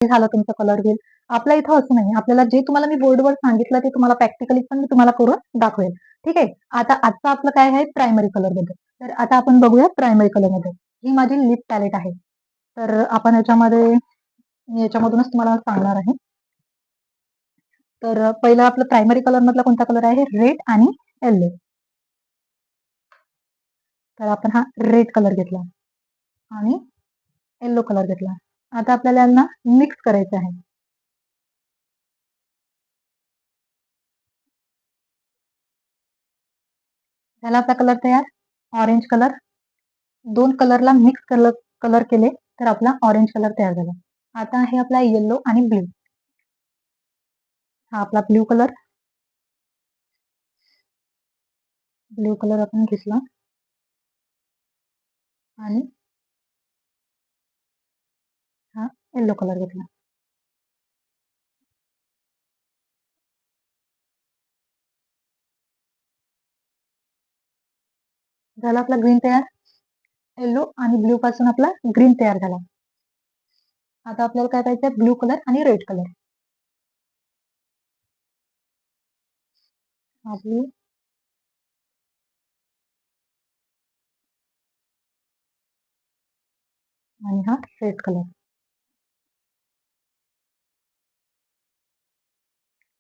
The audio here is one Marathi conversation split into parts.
झालं तुमचं कलर व्हील. आपल्या इथं असं नाही. आपल्याला जे तुम्हाला मी बोर्डवर सांगितलं ते तुम्हाला प्रॅक्टिकली पण मी तुम्हाला करून दाखवेल. ठीक आहे. आता आजचं आपलं काय आहे प्रायमरी कलरबद्दल. तर आता आपण बघूया प्रायमरी कलरमध्ये. ही माझी लिप पॅलेट आहे. तर आपण याच्यामधूनच तुम्हाला सांगणार आहे. तर पहिला आपलं प्रायमरी कलर मधला कोणता कलर आहे? रेड आणि येलो. तर आपण हा रेड कलर घेतला आणि येलो कलर घेतला. आता आपल्याला यांना मिक्स करायचं आहे. झाला आपला कलर तयार. Orange colour. 2 कलरला मिक्स कलर केले तर आपला ऑरेंज कलर तयार झाला. आता आहे आपला येलो आणि ब्लू. हा आपला ब्लू कलर. ब्लू कलर आपण घेतला आणि हा येलो कलर घेतला. झाला आपला ग्रीन तयार. येलो आणि ब्लू पासून आपला ग्रीन तयार झाला. आता आपल्याला काय पाहिजे? ब्लू कलर आणि रेड कलर. हा ब्लू आणि हा रेड कलर.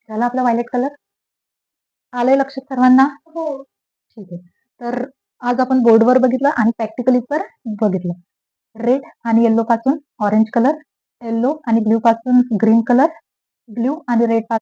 झाला आपला व्हायलेट कलर. आलंय लक्षात सर्वांना? हो. ठीक आहे. तर आज आपण बोर्डवर बघितलं आणि प्रॅक्टिकली पण बघितलं. रेड आणि येलो पासून ऑरेंज कलर, येलो आणि ब्लू पासून ग्रीन कलर, ब्लू आणि रेड पासून